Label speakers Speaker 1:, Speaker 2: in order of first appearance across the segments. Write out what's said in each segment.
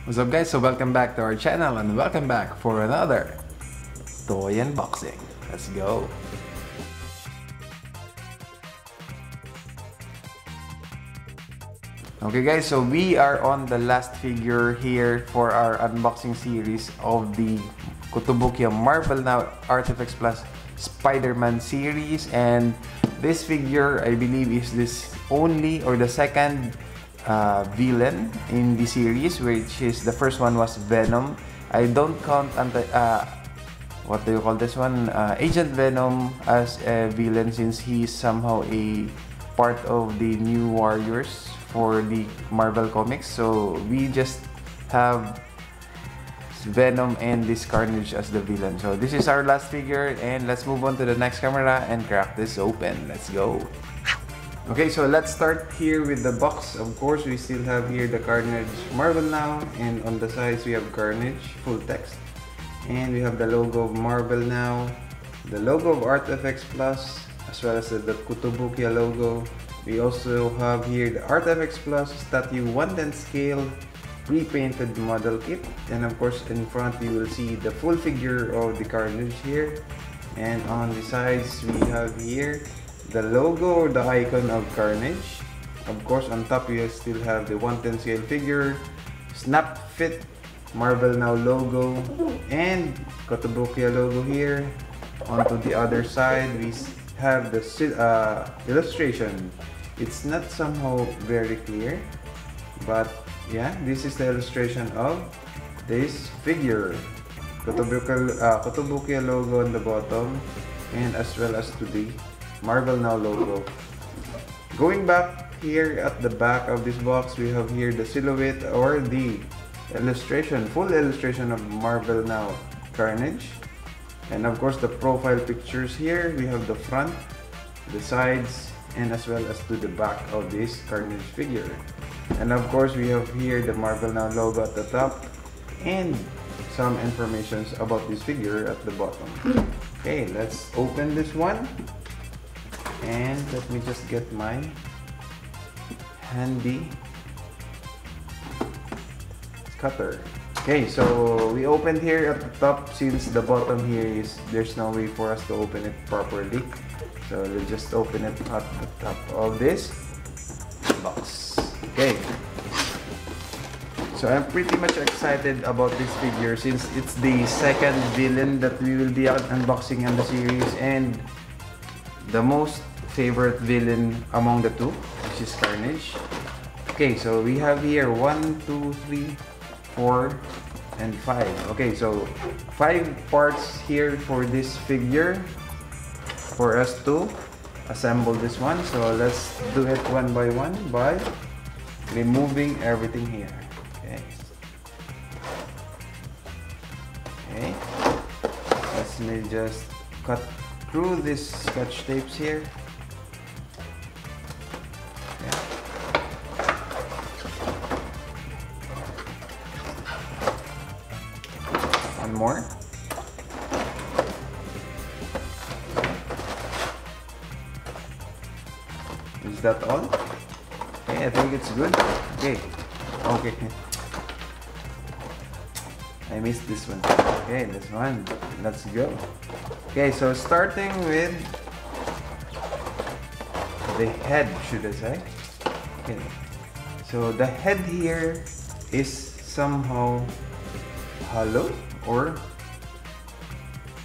Speaker 1: What's up guys, so welcome back to our channel and welcome back for another toy unboxing. Let's go! Okay guys, so we are on the last figure here for our unboxing series of the Kotobukiya Marvel Now ARTFX Plus Spider-Man series, and this figure I believe is this only or the second villain in the series, which is the first one was Venom. I don't count what do you call this one, Agent Venom as a villain, since he's somehow a part of the New Warriors for the Marvel comics. So we just have Venom and this Carnage as the villain. So this is our last figure, and let's move on to the next camera and crack this open. Let's go! Okay, so let's start here with the box. Of course, we still have here the Carnage Marvel Now, and on the sides we have Carnage full text, and we have the logo of Marvel Now, the logo of ARTFX Plus, as well as the Kotobukiya logo. We also have here the ARTFX Plus Statue 1/10 scale pre-painted model kit, and of course in front you will see the full figure of the Carnage here, and on the sides we have here the logo or the icon of Carnage. Of course on top you still have the 1/10 scale figure, snap fit Marvel Now logo, and Kotobukiya logo here. Onto the other side we have the illustration. It's not somehow very clear, but yeah, this is the illustration of this figure. Kotobukiya logo on the bottom, and as well as to the Marvel Now logo. Going back here at the back of this box, we have here the silhouette or the illustration, full illustration of Marvel Now Carnage. And of course the profile pictures here. We have the front, the sides, and as well as to the back of this Carnage figure. And of course we have here the Marvel Now logo at the top, and some information about this figure at the bottom. Okay, let's open this one. And let me just get my handy cutter. Okay, so we opened here at the top, since the bottom here is there's no way for us to open it properly. So we'll just open it at the top of this box. Okay. So I'm pretty much excited about this figure, since it's the second villain that we will be unboxing in the series, and the most favorite villain among the two, which is Carnage. Okay, so we have here 1, 2, 3, 4, and 5. Okay, so 5 parts here for this figure for us to assemble this one. So let's do it one by one by removing everything here. Okay. Okay. Let me just cut through these scotch tapes here. One more. Is that all? Okay, I think it's good. Okay. Okay. I missed this one. Okay, this one. Let's go. Okay, so starting with the head, should I say? Okay. So the head here is somehow hollow, or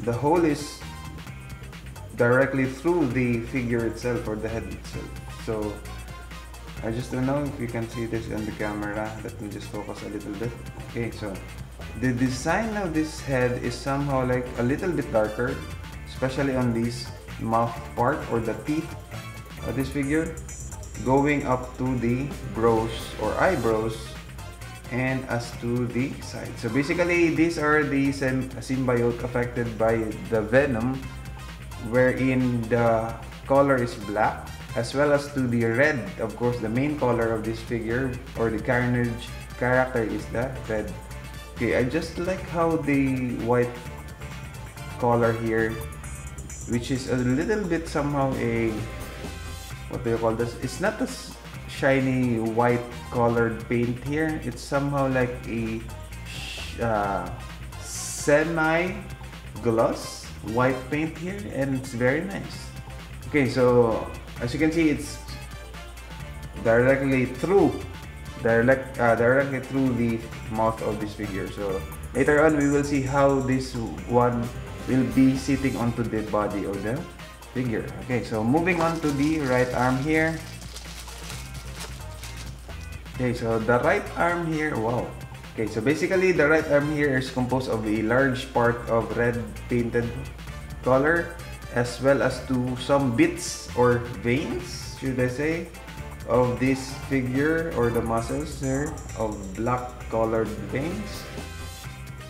Speaker 1: the hole is directly through the figure itself or the head itself. So I just don't know if you can see this on the camera. Let me just focus a little bit. Okay, so the design of this head is somehow like a little bit darker, especially on this mouth part or the teeth of this figure, going up to the brows or eyebrows, and as to the side. So basically these are the symbiote affected by the Venom, wherein the color is black, as well as to the red. Of course the main color of this figure or the Carnage character is the red. Okay, I just like how the white color here, which is a little bit somehow a, what do you call this? It's not a shiny white colored paint here. It's somehow like a semi gloss white paint here, and it's very nice. Okay, so as you can see, it's directly through the mouth of this figure. So later on we will see how this one will be sitting onto the body of the figure. Okay, so moving on to the right arm here. Okay, so the right arm here, wow. Okay, so basically the right arm here is composed of a large part of red painted color, as well as to some bits or veins, should I say, of this figure, or the muscles there of black colored veins.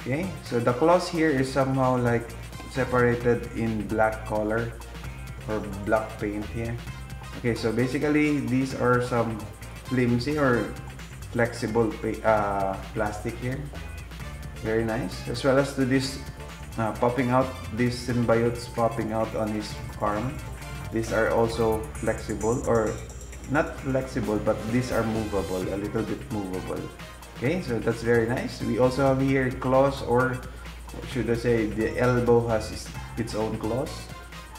Speaker 1: Okay, so the claws here is somehow like separated in black color or black paint here. Okay, so basically these are some flimsy or flexible plastic here. Very nice. As well as to this popping out, these symbiotes popping out on his arm. These are also flexible, or not flexible, but these are movable, a little bit movable. Okay, so that's very nice. We also have here claws, or should I say the elbow has its own claws.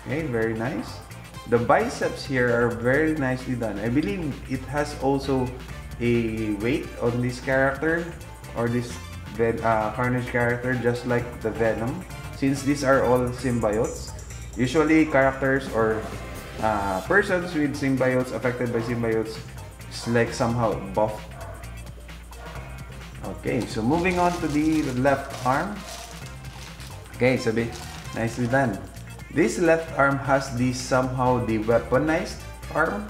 Speaker 1: Okay, very nice. The biceps here are very nicely done. I believe it has also a weight on this character, or this Carnage character, just like the Venom, since these are all symbiotes. Usually characters or persons with symbiotes, affected by symbiotes, is like somehow buff. Okay, so moving on to the left arm. Okay, so nicely done. This left arm has the somehow the weaponized arm.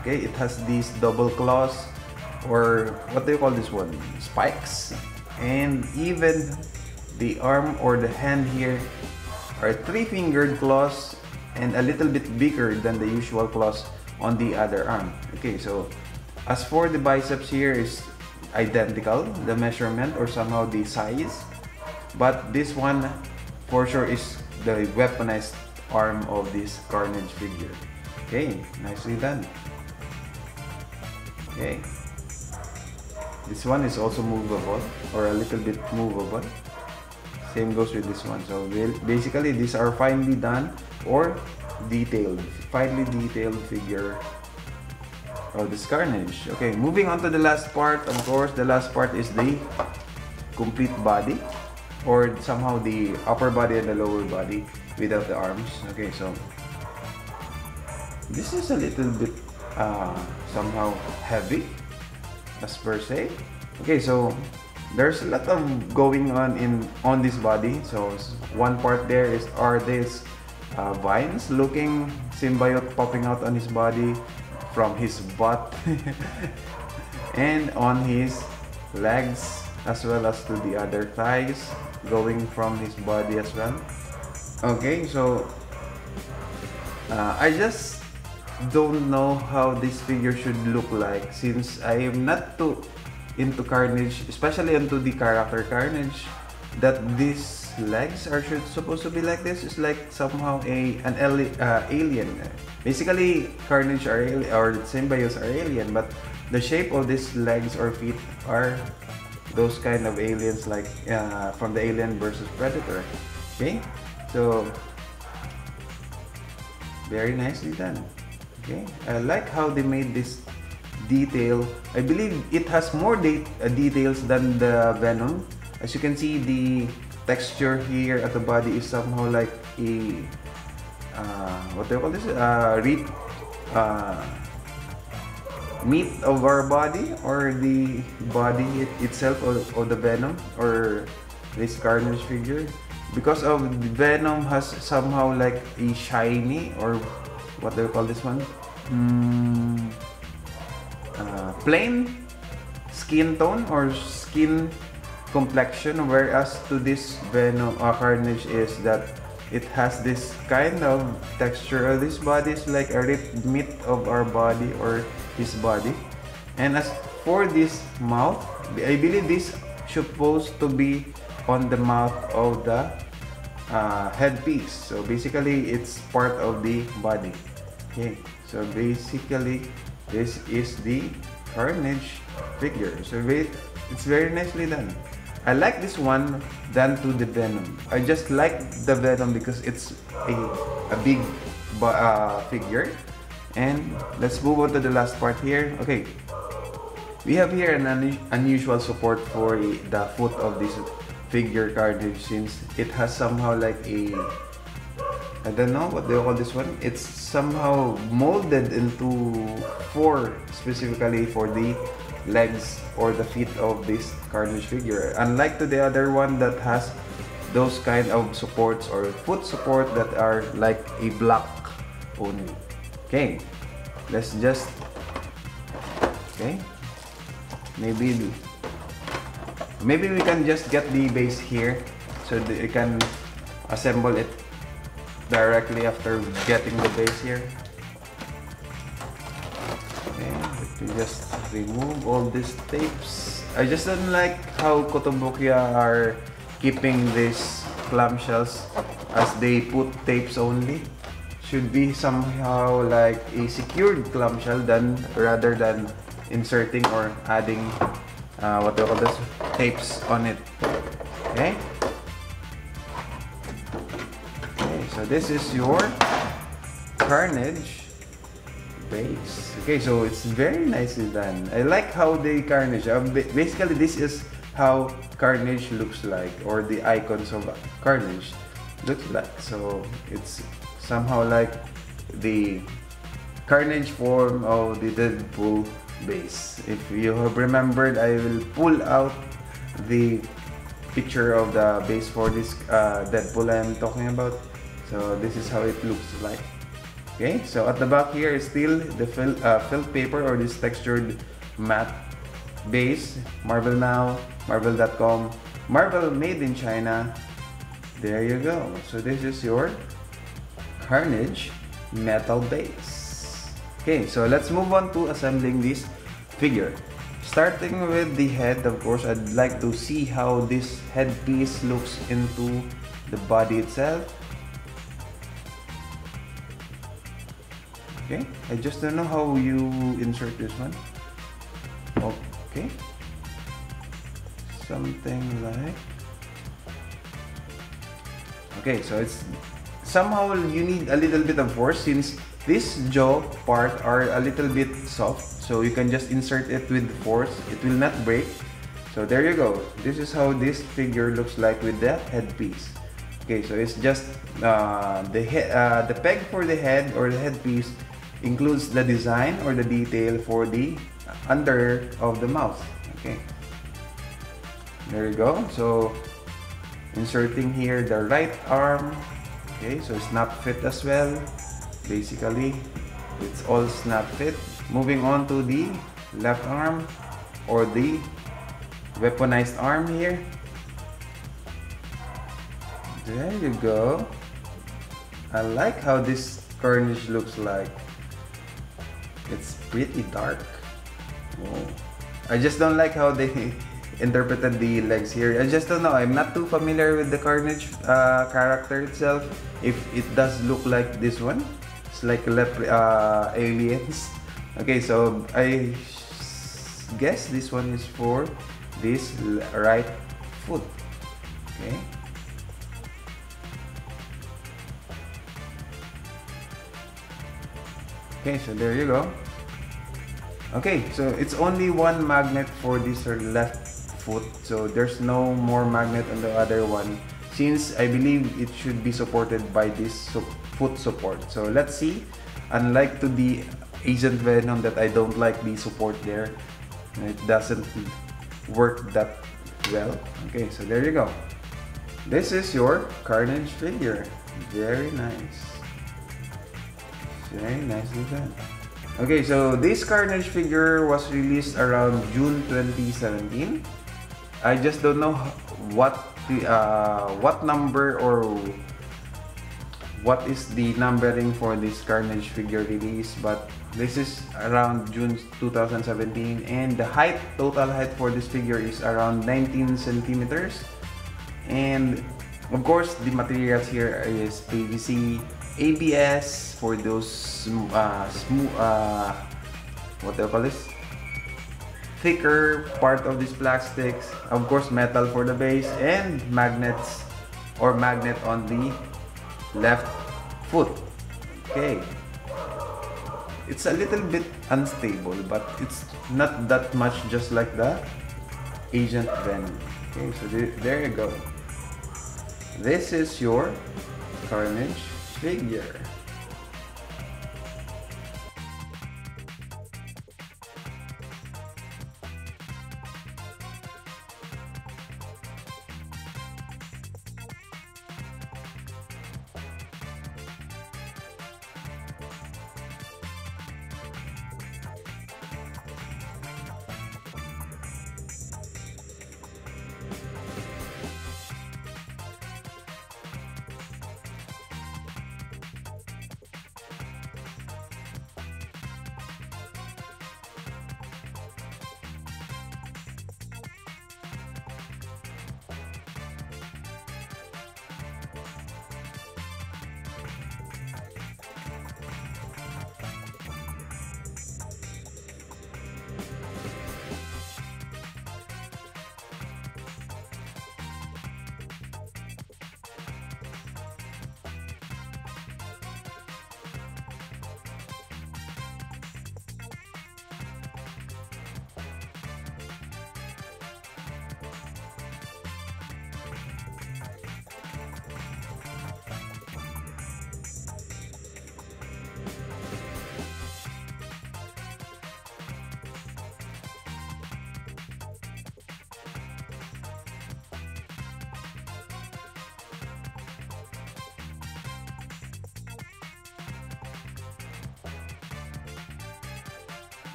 Speaker 1: Okay, it has these double claws, or what do you call this one? Spikes. And even the arm or the hand here are three-fingered claws, and a little bit bigger than the usual claws on the other arm. Okay, so as for the biceps here is identical, the measurement or somehow the size, but this one for sure is the weaponized arm of this Carnage figure. Okay, nicely done. Okay, this one is also movable, or a little bit movable. Same goes with this one. So basically these are finely done or detailed, finely detailed figure of this Carnage. Okay, moving on to the last part. Of course, the last part is the complete body, or somehow the upper body and the lower body without the arms. Okay, so this is a little bit somehow heavy as per se. Okay, so there's a lot of going on this body. So one part there are these vines looking symbiote popping out on his body from his butt and on his legs, as well as to the other thighs going from his body as well. Okay, so I just don't know how this figure should look like, since I am not too into Carnage, especially into the character Carnage, that these legs are supposed to be like this. Is like somehow an alien. Basically, Carnage or symbiotes are alien, but the shape of these legs or feet are those kind of aliens, like from the Alien versus Predator. Okay, so very nicely done. Okay, I like how they made this detail. I believe it has more details than the Venom. As you can see, the texture here at the body is somehow like a what do you call this? Meat of our body, or the body itself of the Venom or this Carnage figure, because of the Venom has somehow like a shiny, or what do you call this one? Plain skin tone or skin complexion, whereas to this Venom Carnage is that it has this kind of texture. This body is like a ripped meat of our body or his body. And as for this mouth, I believe this supposed to be on the mouth of the headpiece. So basically it's part of the body. Okay, so basically this is the Carnage figure. So wait, it's very nicely done. I like this one than to the Venom. I just like the Venom because it's a big figure. And let's move on to the last part here. Okay, we have here an unusual support for the foot of this figure Carnage, since it has somehow like a, I don't know what they call this one. It's somehow molded into 4 specifically for the legs or the feet of this Carnage figure. Unlike to the other one that has those kind of supports or foot support that are like a block only. Okay, let's just, okay, maybe we can just get the base here so that you can assemble it directly after getting the base here. Okay, let me just remove all these tapes. I just don't like how Kotobukiya are keeping these clamshells as they put tapes only. Should be somehow like a secured clamshell rather than inserting or adding what do you call this, tapes on it. Okay. So this is your Carnage base. Okay, so it's very nicely done. I like how they Carnage. Basically, this is how Carnage looks like, or the icons of Carnage looks like. So it's somehow like the Carnage form of the Deadpool base. If you have remembered, I will pull out the picture of the base for this Deadpool I'm talking about. So this is how it looks like. Okay, so at the back here is still the felt paper or this textured matte base. Marvel Now, Marvel.com, Marvel made in China. There you go. So this is your Carnage metal base. Okay, so let's move on to assembling this figure. Starting with the head, of course, I'd like to see how this headpiece looks into the body itself. Okay, I just don't know how you insert this one. Okay, something like, okay, so it's somehow you need a little bit of force since this jaw part are a little bit soft, so you can just insert it with force. It will not break. So there you go. This is how this figure looks like with the headpiece. Okay, so it's just the peg for the head or the headpiece includes the design or the detail for the under of the mouth. Okay, there you go. So inserting here the right arm. Okay, so snap fit as well. Basically, it's all snap fit. Moving on to the left arm or the weaponized arm here. There you go. I like how this Carnage looks like. It's pretty dark. Whoa. I just don't like how they interpreted the legs here. I just don't know. I'm not too familiar with the Carnage character itself. If it does look like this one, it's like aliens. Okay, so I guess this one is for this right foot. Okay. Okay, so there you go. Okay, so it's only one magnet for this left foot, so there's no more magnet on the other one, since I believe it should be supported by this foot support. So let's see. Unlike to the Agent Venom that I don't like the support there, it doesn't work that well. Okay, so there you go. This is your Carnage figure. Very nice. Very nicely done. Okay, so this Carnage figure was released around June 2017. I just don't know what number or what is the numbering for this Carnage figure release, but this is around June 2017, and the total height for this figure is around 19 centimeters. And of course, the materials here is PVC, ABS for those what do you call this, thicker part of these plastics, of course metal for the base, and magnets or magnet on the left foot. Okay, it's a little bit unstable, but it's not that much, just like the Agent Venom. Okay, so there you go. This is your Carnage figure.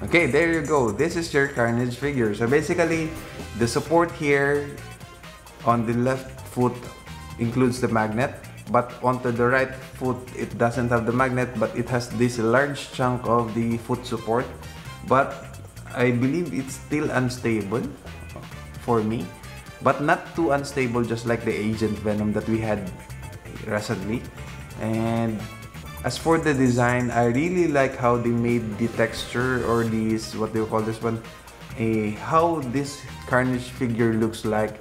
Speaker 1: Okay, there you go. This is your Carnage figure. So basically, the support here on the left foot includes the magnet, but onto the right foot it doesn't have the magnet, but it has this large chunk of the foot support. But I believe it's still unstable for me, but not too unstable, just like the Agent Venom that we had recently. And as for the design, I really like how they made the texture, or these, what do you call this one, how this Carnage figure looks like,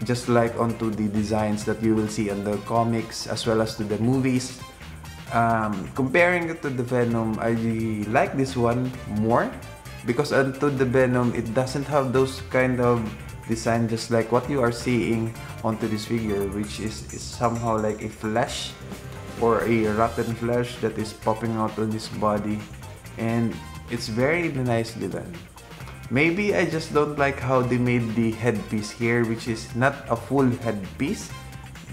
Speaker 1: just like onto the designs that you will see on the comics as well as to the movies. Comparing it to the Venom, I like this one more, because onto the Venom it doesn't have those kind of design just like what you are seeing onto this figure, which is somehow like a flesh or a rotten flesh that is popping out on his body, and it's very nicely done. Maybe I just don't like how they made the headpiece here, which is not a full headpiece,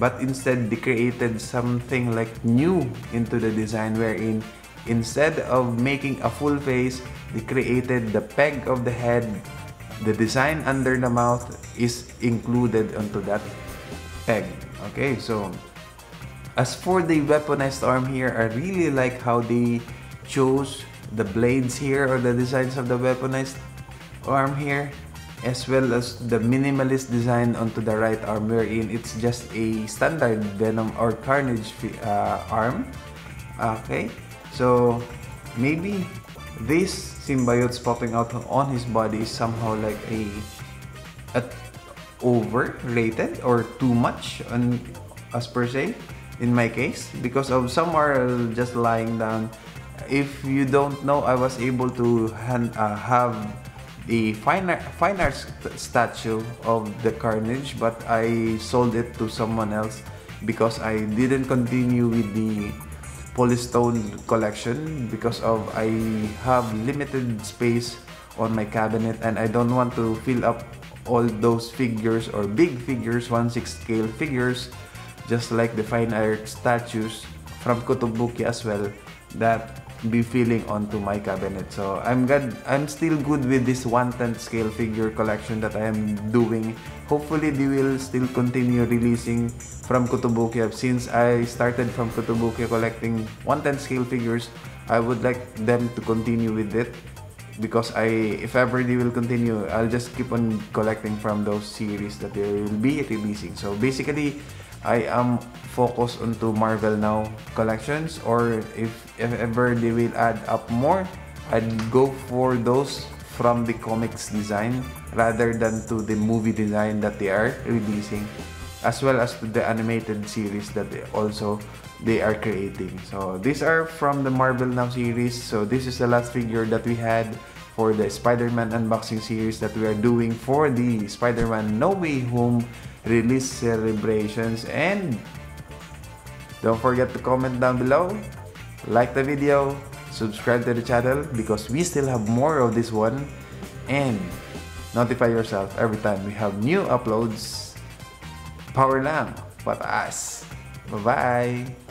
Speaker 1: but instead they created something like new into the design, wherein instead of making a full face, they created the peg of the head. The design under the mouth is included onto that peg. Okay, so as for the weaponized arm here, I really like how they chose the blades here, or the designs of the weaponized arm here, as well as the minimalist design onto the right arm, wherein it's just a standard Venom or Carnage arm. Okay, so maybe this symbiotes popping out on his body is somehow like a overrated or too much on as per se in my case, because of some are just lying down. If you don't know, I was able to have a fine arts statue of the Carnage, but I sold it to someone else because I didn't continue with the Polystone collection, because of I have limited space on my cabinet and I don't want to fill up all those figures or big figures, 1/6 scale figures, just like the fine art statues from Kotobukiya as well, that be filling onto my cabinet. So I'm still good with this 1/10 scale figure collection that I am doing. Hopefully they will still continue releasing from Kotobukiya. Since I started from Kotobukiya collecting 1/10 scale figures, I would like them to continue with it, because if ever they will continue, I'll just keep on collecting from those series that they will be releasing. So basically, I am focused onto Marvel Now collections, or if ever they will add up more, I'd go for those from the comics design rather than to the movie design that they are releasing, as well as to the animated series that they are creating. So these are from the Marvel Now series. So this is the last figure that we had for the Spider-Man unboxing series that we are doing for the Spider-Man No Way Home release celebrations. And don't forget to comment down below, like the video, subscribe to the channel because we still have more of this one, and notify yourself every time we have new uploads. Power lang, pataas. Bye-bye!